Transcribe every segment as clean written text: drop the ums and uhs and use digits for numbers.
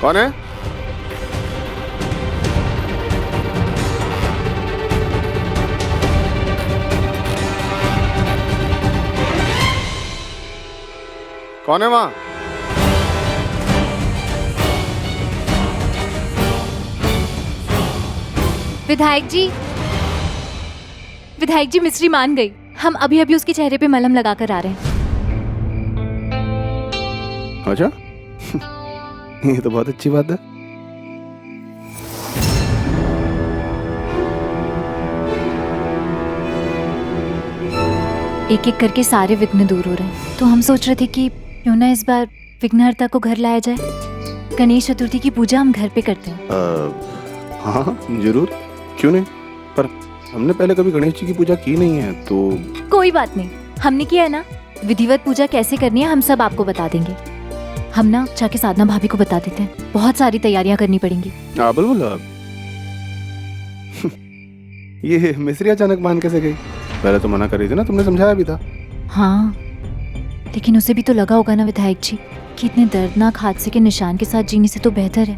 कौन है? कौन है वहां? विधायक जी मिस्री मान गई। हम अभी अभी उसके चेहरे पे मलहम लगा कर आ रहे हैं। अच्छा ये तो बहुत अच्छी बात है। एक एक करके सारे विघ्न दूर हो रहे हैं, तो हम सोच रहे थे कि क्यों ना इस बार विघ्नहर्ता को घर लाया जाए। गणेश चतुर्थी की पूजा हम घर पे करते हैं। हाँ जरूर, क्यों नहीं। पर हमने पहले कभी गणेश जी की पूजा की नहीं है तो। कोई बात नहीं, हमने किया है ना। विधिवत पूजा कैसे करनी है हम सब आपको बता देंगे। हम ना जाके साधना भाभी को बता देते हैं, बहुत सारी तैयारियां करनी पड़ेंगी। बिल्कुल। ये मिस्री अचानक मान कैसे गई? पहले तो मना कर रही थी ना, तुमने समझाया भी था। हाँ, लेकिन उसे भी तो लगा होगा ना विधायक जी कि इतने दर्दनाक हादसे के निशान के साथ जीने से तो बेहतर है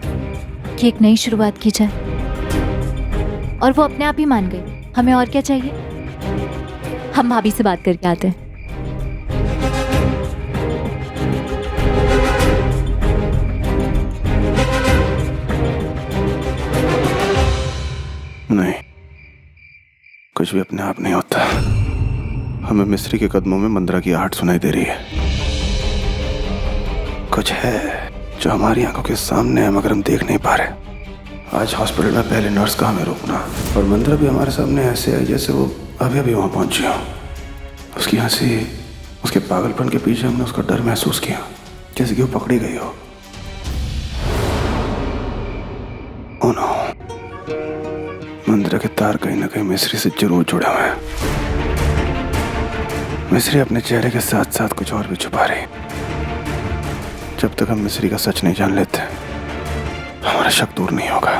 कि एक नई शुरुआत की जाए। और वो अपने आप ही मान गई। हमें और क्या चाहिए? हम भाभी से बात करके आते हैं। नहीं, कुछ भी अपने आप नहीं होता। हमें मिस्री के कदमों में मंद्रा की आहट सुनाई दे रही है। कुछ है जो हमारी आंखों के सामने है मगर हम देख नहीं पा रहे। आज हॉस्पिटल में पहले नर्स का हमें रोकना, और मंद्रा भी हमारे सामने ऐसे है जैसे वो अभी अभी वहां पहुंची हो। उसकी हंसी, उसके पागलपन के पीछे हमने उसका डर महसूस किया, जैसे कि वो पकड़ी गई हो। ओह नो, मंद्रा के तार कहीं ना कहीं मिस्री से जरूर जुड़े हुए हैं। मिस्री अपने चेहरे के साथ साथ कुछ और भी छुपा रही। जब तक हम मिस्री का सच नहीं जान लेते, हमारा शक दूर नहीं होगा,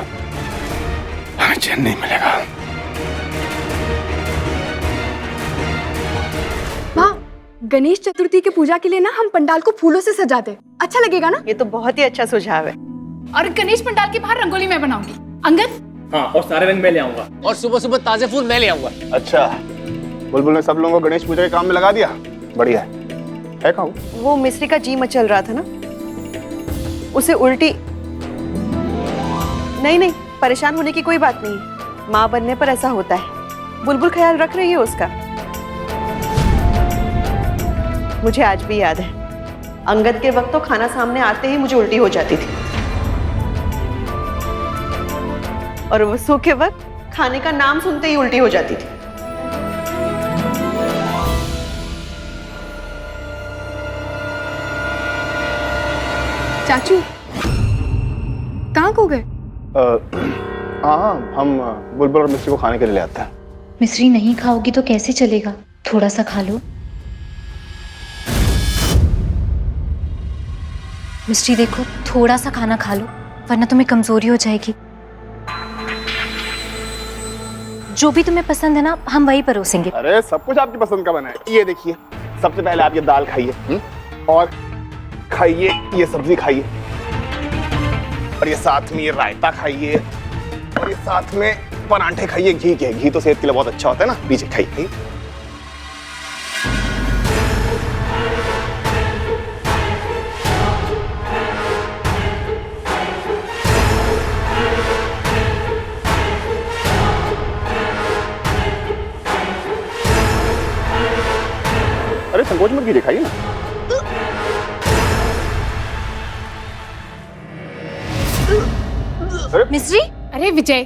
हमें चैन नहीं मिलेगा। माँ, गणेश चतुर्थी की पूजा के लिए ना हम पंडाल को फूलों से सजा दे, अच्छा लगेगा ना? ये तो बहुत ही अच्छा सुझाव है। और गणेश पंडाल के बाहर रंगोली मैं बनाऊंगी। अंगद? हाँ, और सारे रंग मैं ले आऊंगा। और सुबह सुबह ताजे फूल मैं ले आऊंगा। अच्छा, बुलबुल ने सब लोगों को गणेश पूजा के काम में लगा दिया। बढ़िया है कहूँ? वो मिस्री का जी मचल रहा था ना, उसे उल्टी। नहीं, परेशान होने की कोई बात नहीं। माँ बनने पर ऐसा होता है। बुलबुल ख्याल रख रही है उसका। मुझे आज भी याद है, अंगद के वक्त तो खाना सामने आते ही मुझे उल्टी हो जाती थी, और वसु के वक्त खाने का नाम सुनते ही उल्टी हो जाती थी। चाचू कहाँ खो गए? हाँ, हम बुलबुल और मिस्री को खाने के लिए ले आते हैं। मिस्री नहीं खाओगी तो कैसे चलेगा? थोड़ा सा खा लो। मिस्री देखो, थोड़ा सा खाना खा लो वरना तुम्हें कमजोरी हो जाएगी। जो भी तुम्हें पसंद है ना, हम वही परोसेंगे। अरे सब कुछ आपकी पसंद का बना है। ये देखिए, सबसे पहले आप ये दाल खाइए, और खाइए ये सब्जी खाइए, और ये साथ में ये रायता खाइए, और ये साथ में परांठे खाइए घी के। घी तो सेहत के लिए बहुत अच्छा होता है ना। पीछे खाइए। अरे संकोच मत कीजिए, खाइए ना। मिस्री? अरे विजय,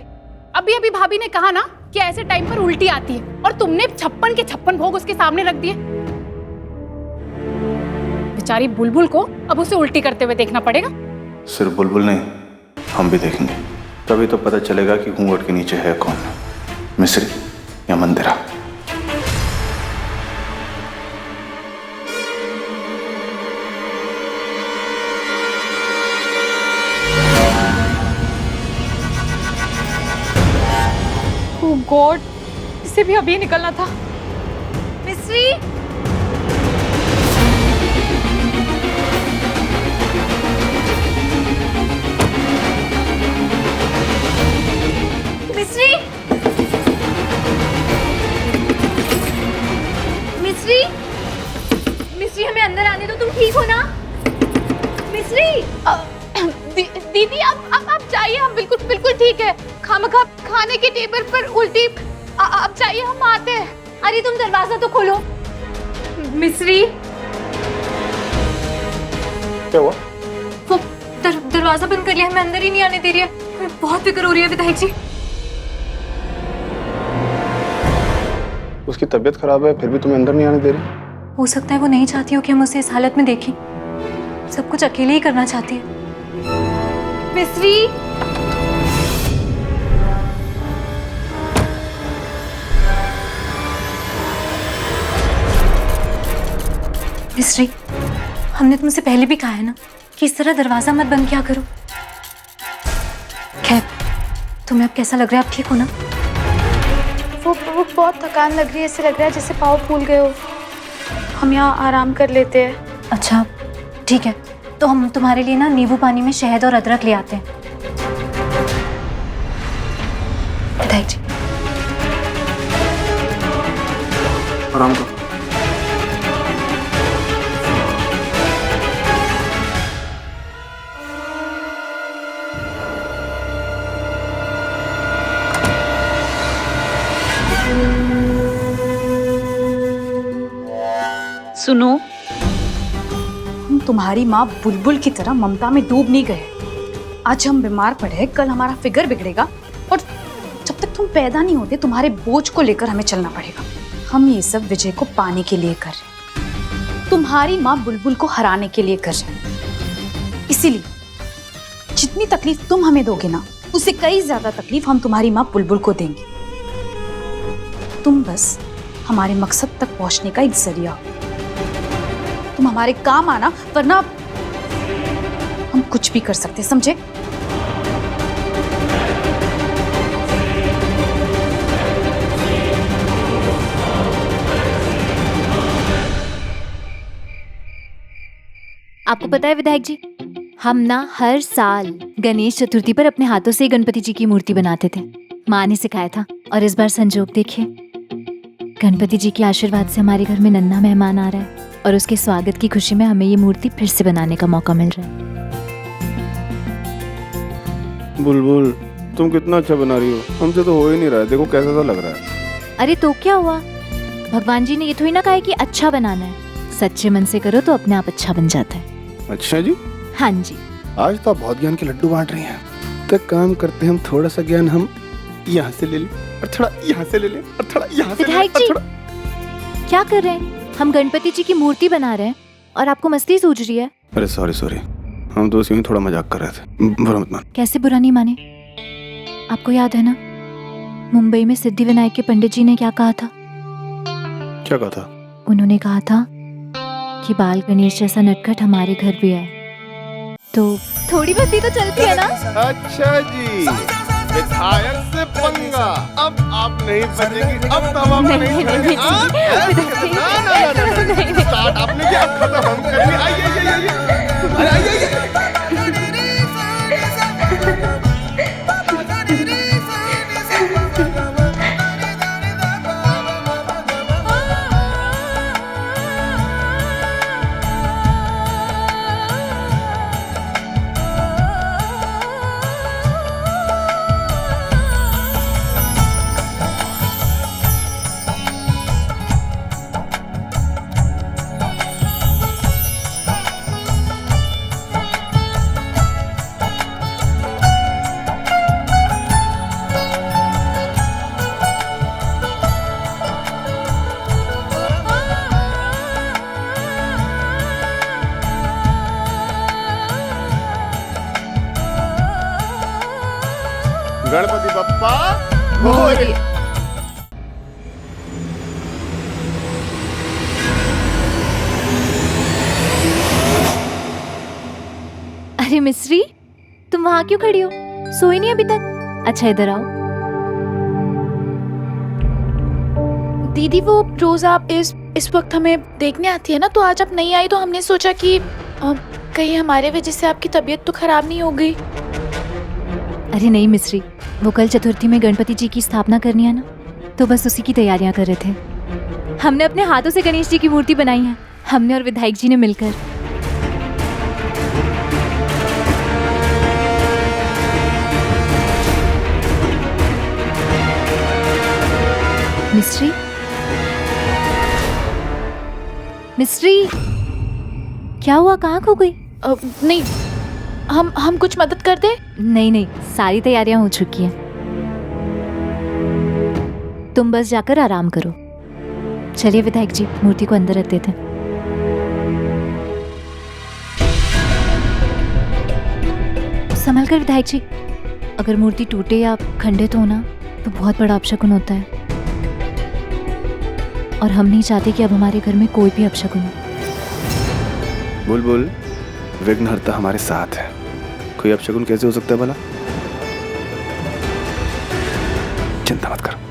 अभी अभी भाभी ने कहा ना कि ऐसे टाइम पर उल्टी आती है, और तुमने 56 के 56 भोग उसके सामने रख दिए। बेचारी बुलबुल को अब उसे उल्टी करते हुए देखना पड़ेगा। सिर्फ बुलबुल नहीं, हम भी देखेंगे, तभी तो पता चलेगा कि घूंघट के नीचे है कौन, मिस्री या मंदिरा। ओह गॉड, इससे भी अभी निकलना था। मिस्री? खाने की टेबल पर उल्टी। अब चाहिए, हम आते हैं। अरे तुम दरवाजा तो खोलो। मिस्री, क्या हुआ? वो दरवाजा बंद कर लिया, हमें अंदर ही नहीं आने दे रही है। हमें बहुत फिक्र हो रही है विधायक जी। उसकी तबीयत खराब है फिर भी तुम्हें अंदर नहीं आने दे रही? हो सकता है वो नहीं चाहती हो कि हम उसे इस हालत में देखें। सब कुछ अकेले ही करना चाहती है। मिस्री, मिस्री, हमने तुमसे पहले भी कहा है ना कि इस तरह दरवाजा मत बंद किया करो। खैर, तुम्हें अब कैसा लग रहा है? आप ठीक हो ना? वो बहुत थकान लग रही है, ऐसे लग रहा है जैसे पाँव फूल गए हो। हम यहाँ आराम कर लेते हैं। अच्छा ठीक है, तो हम तुम्हारे लिए ना नींबू पानी में शहद और अदरक ले आते हैं। विधायक जी, आराम करो। सुनो, हम तुम्हारी माँ बुलबुल की तरह ममता में डूब नहीं गए। आज हम बीमार पड़े, कल हमारा फिगर बिगड़ेगा और जब तक तुम पैदा नहीं होते तुम्हारे बोझ को लेकर हमें चलना पड़ेगा। हम ये सब विजय को पाने के लिए कर रहे हैं, तुम्हारी माँ बुलबुल को हराने के लिए कर रहे हैं। इसीलिए जितनी तकलीफ तुम हमें दोगे ना, उससे कई ज्यादा तकलीफ हम तुम्हारी माँ बुलबुल को देंगे। तुम बस हमारे मकसद तक पहुंचने का एक जरिया हो। तुम हमारे काम आना, वरना हम कुछ भी कर सकते, समझे? आपको पता है विधायक जी, हम ना हर साल गणेश चतुर्थी पर अपने हाथों से गणपति जी की मूर्ति बनाते थे। माँ ने सिखाया था। और इस बार संजोग देखिए, गणपति जी के आशीर्वाद से हमारे घर में नन्हा मेहमान आ रहा है और उसके स्वागत की खुशी में हमें ये मूर्ति फिर से बनाने का मौका मिल रहा है। बुलबुल, तुम कितना अच्छा बना रही हो, हमसे तो हो ही नहीं रहा है। देखो कैसा सा लग रहा है। अरे तो क्या हुआ, भगवान जी ने ये थोड़ी ना कहा है कि अच्छा बनाना है। सच्चे मन से करो तो अपने आप अच्छा बन जाता है। अच्छा जी। हाँ जी। आज तो आप बहुत ज्ञान के लड्डू बांट रही हैं। तो काम करते हैं, हम थोड़ा सा ज्ञान हम यहाँ से ले लें और थोड़ा यहाँ से ले लें और थोड़ा यहाँ से ले लें। विधायक जी, थोड़ा... क्या कर रहे हैं? हम गणपति जी की मूर्ति बना रहे हैं और आपको मस्ती सूझ रही है। अरे सॉरी, हम तो यूं ही थोड़ा मजाक कर रहे थे, बुरा मत मान। कैसे बुरा नहीं माने? आपको याद है ना, मुंबई में सिद्धि विनायक के पंडित जी ने क्या कहा था? क्या कहा था? उन्होंने कहा था कि बाल गणेश जैसा नटखट हमारे घर भी है। तो थोड़ी मस्ती तो चलती है ना। अच्छा जी, विधायक से पंगा। अब आप नहीं बचेंगी, अब तो हम नहीं छोड़ेंगे। ना स्टार्ट आपने किया, अब खत्म हम करेंगे। आइए अरे आइए। गणपति बप्पा मोरया। अरे मिस्री, तुम वहां क्यों खड़ी हो? सोई नहीं अभी तक? अच्छा इधर आओ। दीदी, वो रोज आप इस वक्त हमें देखने आती है ना, तो आज आप नहीं आई तो हमने सोचा कि कहीं हमारे वजह से आपकी तबीयत तो खराब नहीं हो गई। अरे नहीं मिस्री, वो कल चतुर्थी में गणपति जी की स्थापना करनी है ना, तो बस उसी की तैयारियां कर रहे थे। हमने अपने हाथों से गणेश जी की मूर्ति बनाई है, हमने और विधायक जी ने मिलकर। मिस्ट्री, मिस्ट्री, क्या हुआ? कहाँ खो गई? नहीं, हम कुछ मदद कर दे? नहीं नहीं, सारी तैयारियां हो चुकी हैं। तुम बस जाकर आराम करो। चलिए विधायक जी, मूर्ति को अंदर रख देते हैं। संभल कर विधायक जी, अगर मूर्ति टूटे या खंडित हो ना तो बहुत बड़ा अपशकुन होता है, और हम नहीं चाहते कि अब हमारे घर में कोई भी अपशकुन हो। बुलबुल, विघ्नहर्ता हमारे साथ है, कोई अपशकुन कैसे हो सकता है भला? चिंता मत कर।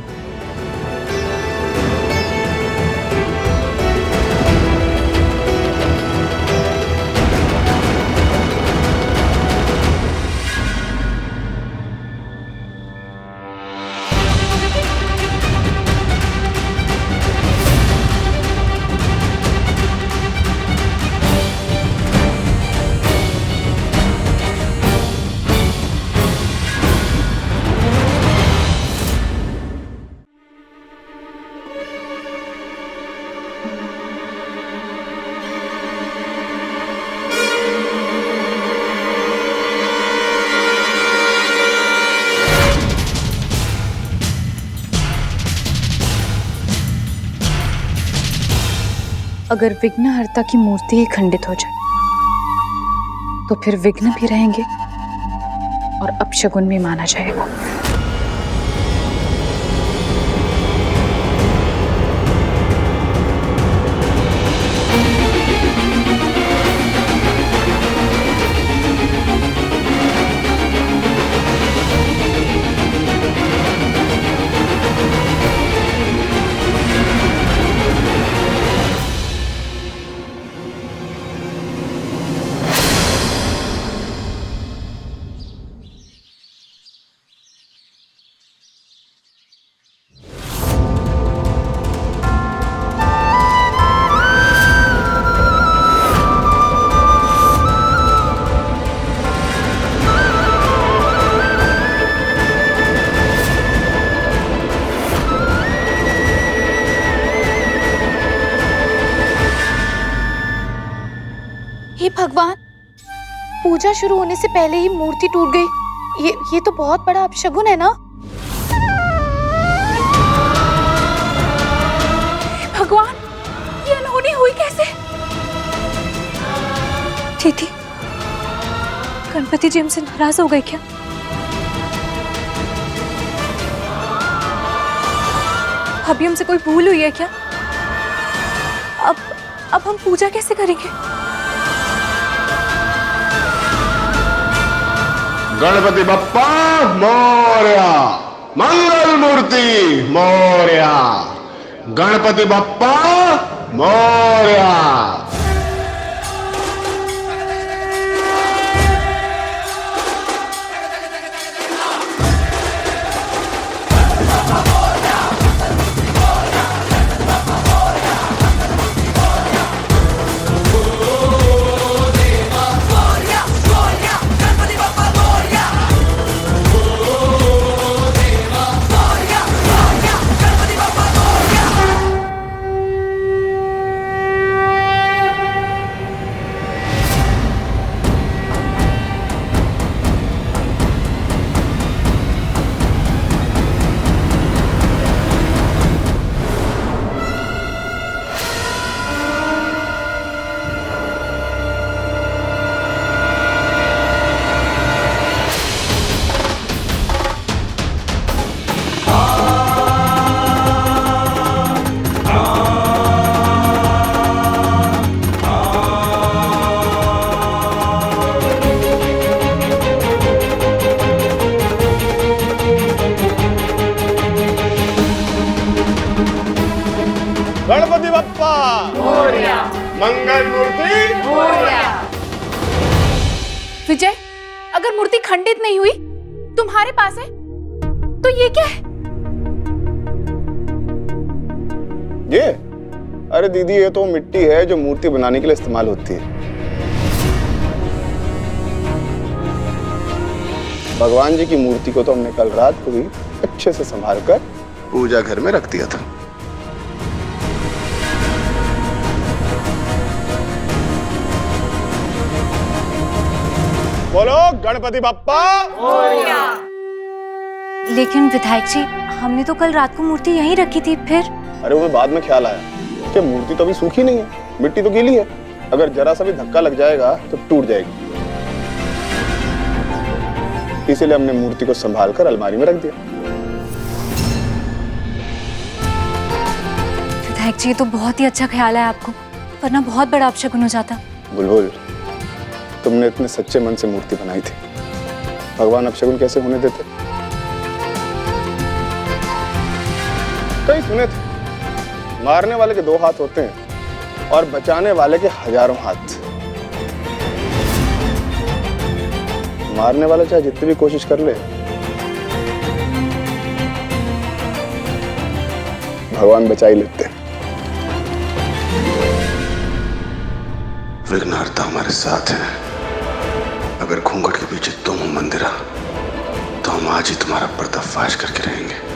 अगर विघ्नहर्ता की मूर्ति ही खंडित हो जाए तो फिर विघ्न भी रहेंगे और अपशकुन भी माना जाएगा। हे भगवान, पूजा शुरू होने से पहले ही मूर्ति टूट गई। ये तो बहुत बड़ा अपशगुन है ना? भगवान, ये अनहोनी हुई कैसे? दीदी, गणपति जी हमसे नाराज हो गए क्या? अभी हमसे कोई भूल हुई है क्या? अब हम पूजा कैसे करेंगे? गणपति बप्पा मोरया, मंगल मूर्ति मोरया, गणपति बप्पा मोरया। गणपति बप्पा मोरया, मंगल मूर्ति मोरया। विजय, अगर मूर्ति खंडित नहीं हुई तुम्हारे पास है तो ये क्या है? ये? अरे दीदी, ये तो मिट्टी है जो मूर्ति बनाने के लिए इस्तेमाल होती है। भगवान जी की मूर्ति को तो हमने कल रात को ही अच्छे से संभाल कर पूजा घर में रख दिया था। बोलो गणपति बप्पा। लेकिन विधायक जी, हमने तो कल रात को मूर्ति यहीं रखी थी, फिर? अरे वो बाद में ख्याल आया कि मूर्ति तो अभी सूखी नहीं है, मिट्टी तो गीली है, अगर जरा सा भी धक्का लग जाएगा तो टूट जाएगी। इसीलिए हमने मूर्ति को संभाल कर अलमारी में रख दिया। विधायक जी, ये तो बहुत ही अच्छा ख्याल है आपको, वरना बहुत बड़ा अपशगुन हो जाता। बुलबुल, तुमने इतने सच्चे मन से मूर्ति बनाई थी, भगवान अपशगुन कैसे होने देते? कई सुने थे मारने वाले के 2 हाथ होते हैं और बचाने वाले के हजारों हाथ। मारने वाला चाहे जितनी भी कोशिश कर ले, भगवान बचा ही लेते हैं। विघ्नहर्ता हमारे साथ है। अगर घूंघट के पीछे तुम हो मंदिरा, तो हम आज ही तुम्हारा पर्दाफाश करके रहेंगे।